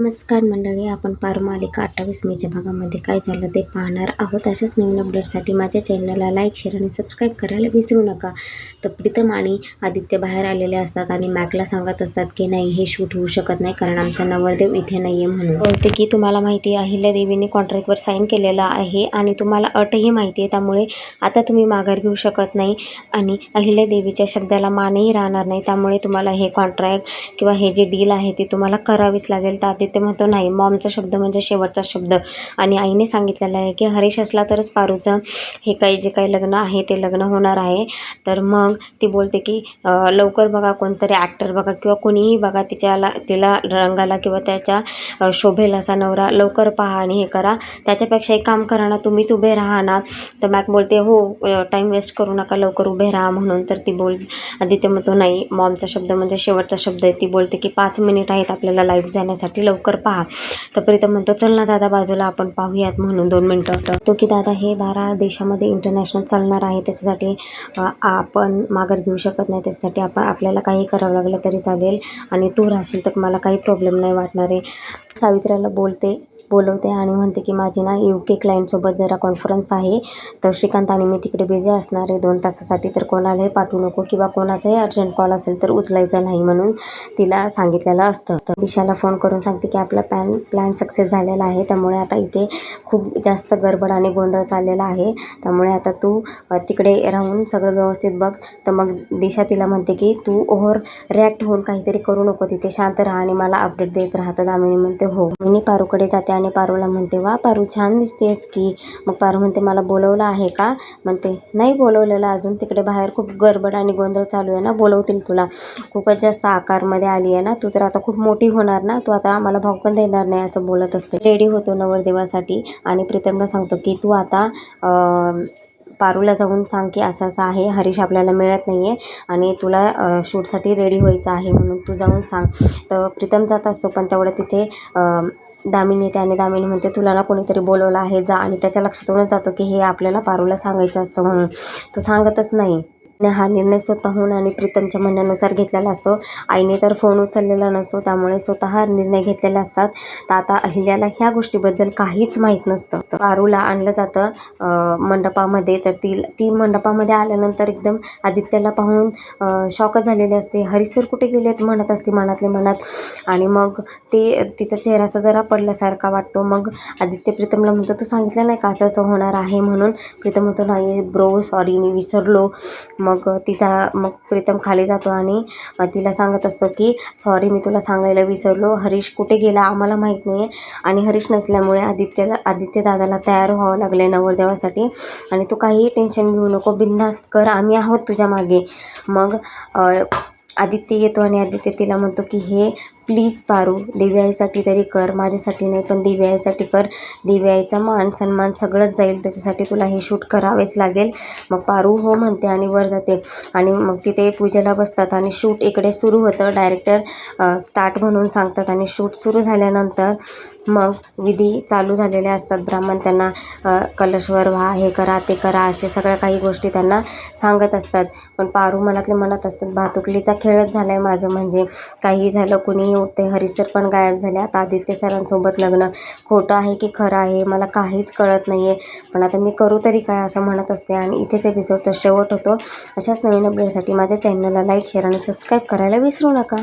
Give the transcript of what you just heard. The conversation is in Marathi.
नमस्कार मंडळी, आपण पारू मालिका 28 मेच्या भागामध्ये काय झालं ते पाहणार आहोत. अशाच नवीन अपडेटसाठी माझ्या चॅनलला लाईक, शेअर आणि सबस्क्राईब करायला विसरू नका. तर प्रीतम आणि आदित्य बाहेर आलेले असतात आणि मॅकला सांगत असतात की नाही, हे शूट होऊ शकत नाही कारण आमचा नवरदेव इथे नाही आहे म्हणून. बोलते की तुम्हाला माहिती आहे अहिल्यादेवीने कॉन्ट्रॅक्टवर साईन केलेला आहे आणि तुम्हाला अटही माहिती आहे, त्यामुळे आता तुम्ही माघार घेऊ शकत नाही आणि अहिल्यादेवीच्या शब्दाला मानही राहणार नाही. त्यामुळे तुम्हाला हे कॉन्ट्रॅक्ट किंवा हे जे डील आहे ते तुम्हाला करावीच लागेल. तर आदित्य म्हणतो नाही, मॉमचा शब्द म्हणजे शेवटचा शब्द आणि आईने सांगितलेलं आहे की हरीश असला तरच पारूचं हे जे काही लग्न आहे ते लग्न होणार आहे. तर मग ती बोलते की लवकर बघा, कोणतरी ॲक्टर बघा किंवा कोणीही बघा, तिला रंगाला किंवा त्याच्या शोभेल असा नवरा लवकर पहा आणि हे करा. त्याच्यापेक्षा एक काम करा ना, तुम्हीच उभे राहा ना. तर मॅक बोलते हो, टाईम वेस्ट करू नका, लवकर उभे राहा म्हणून. तर आदित्य म्हणतो नाही, मॉमचा शब्द म्हणजे शेवटचा शब्द आहे. ती बोलते की 5 मिनिट आहेत आपल्याला लाईव्ह जाण्यासाठी, लवकर पहा. तर प्रीतम म्हणतो चल ना दादा बाजूला, आपण पाहूयात म्हणून 2 मिनटं. तो की दादा हे 12 देशामध्ये इंटरनॅशनल चालणार आहे, त्याच्यासाठी आपण माघार घेऊ शकत नाही. त्याच्यासाठी आपल्याला काही करावं लागलं तरी चालेल आणि तू राहशील तर मला काही प्रॉब्लेम नाही वाटणार आहे. सावित्र्याला बोलवते आणि म्हणते की माझी ना UK क्लायंटसोबत जरा कॉन्फरन्स आहे, तर श्रीकांत आणि मी तिकडे बिझी असणार आहे 2 तासासाठी, तर कोणालाही पाठवू नको किंवा कोणाचाही अर्जंट कॉल असेल तर उचलायचा नाही म्हणून तिला सांगितलेलं असतं. दिशाला फोन करून सांगते की आपला प्लॅन सक्सेस झालेला आहे, त्यामुळे आता इथे खूप जास्त गडबड आणि गोंधळ चाललेला आहे, त्यामुळे आता तू तिकडे राहून सगळं व्यवस्थित बघ. तर मग दिशा तिला म्हणते की तू ओव्हर रिॲक्ट होऊन काहीतरी करू नको, तिथे शांत राहा आणि मला अपडेट देत राहतं. दामिनी म्हणते हो. दामिनी पारूकडे जाते आणि पारूला म्हणते वा पारू, छान दिसतेस की. मग पारू म्हणते मला बोलवलं आहे का? म्हणते नाही बोलवलेलं अजून, तिकडे बाहेर खूप गडबड आणि गोंधळ चालू आहे ना, बोलवतील तुला. खूपच जास्त आकारमध्ये आली आहे ना तू, तर आता खूप मोठी होणार ना तू, आता आम्हाला भाव पण देणार नाही असं बोलत असते. रेडी होतो नवरदेवासाठी आणि प्रीतमला सांगतो की तू आता पारूला जाऊन सांग की असं असं आहे, हरीश आपल्याला मिळत नाही आहे आणि तुला शूटसाठी रेडी व्हायचं आहे म्हणून तू जाऊन सांग. तर प्रीतम जात असतो, पण तेवढं तिथे दामिनी येते आणि दामिनी म्हणते तुला ना कोणीतरी बोलवलं आहे, जा. आणि त्याच्या लक्षातूनच जातो की हे आपल्याला पारूला सांगायचं असतं म्हणून तो सांगतच नाही. हा निर्णय स्वतःहून आणि प्रीतमच्या म्हणण्यानुसार घेतलेला असतो. आईने तर फोन उचललेला नसतो, त्यामुळे स्वतः निर्णय घेतलेले असतात. तर आता अहिल्याला ह्या गोष्टीबद्दल काहीच माहीत नसतं. पारूला आणलं जातं मंडपामध्ये, तर ती मंडपामध्ये आल्यानंतर एकदम आदित्यला पाहून शॉक झालेली असते. हरीश सर कुठे गेलेत म्हणत असते मनातले मनात आणि मग तिचा चेहरा असा जरा पडल्यासारखा वाटतो. मग आदित्य प्रीतमला म्हणतो तू सांगितलं नाही का असं असं होणार आहे म्हणून? प्रीतम म्हणतो नाही ब्रो, सॉरी, मी विसरलो. मग प्रीतम खाली जातो आणि तिला सांगत असतो की सॉरी, मी तुला सांगायला विसरलो, हरीश कुठे गेला आम्हाला माहीत नाही आहे आणि हरीश नसल्यामुळे आदित्य दादाला तयार व्हावं लागलं नवरदेवासाठी आणि तू काहीही टेन्शन घेऊ नको, बिनधास्त कर, आम्ही आहोत तुझ्या मागे. मग आदित्य येतो आणि आदित्य तिला म्हणतो की हे प्लीज पारू, देवी आईसाठी तरी कर, माझ्यासाठी नाही पण देवी आईसाठी कर. देवी आईचा मान सन्मान सगळंच जाईल, त्याच्यासाठी तुला हे शूट करावेच लागेल. मग पारू हो म्हणते आणि वर जाते आणि मग तिथे पूजेला बसतात आणि शूट इकडे सुरू होतं. डायरेक्टर स्टार्ट म्हणून सांगतात आणि शूट सुरू झाल्यानंतर मग विधी चालू झालेले असतात. ब्राह्मण त्यांना कलशवर व्हा, हे करा ते करा, असे सगळ्या काही गोष्टी त्यांना सांगत असतात. पण पारू मनातले मनात असतात भातुकलीचा खेळच झाला आहे माझं, म्हणजे काही झालं, कुणीही उठते, हरीश सर पण गायब झाले, आता आदित्य सरांसोबत लग्न, खोटं आहे की खरं आहे मला काहीच कळत नाही आहे, पण आता मी करू तरी काय असं म्हणत असते. आणि इथेच एपिसोडचा शेवट होतो. अशाच नवीन अपडेटसाठी माझ्या चॅनलला लाईक, शेअर आणि सबस्क्राईब करायला विसरू नका.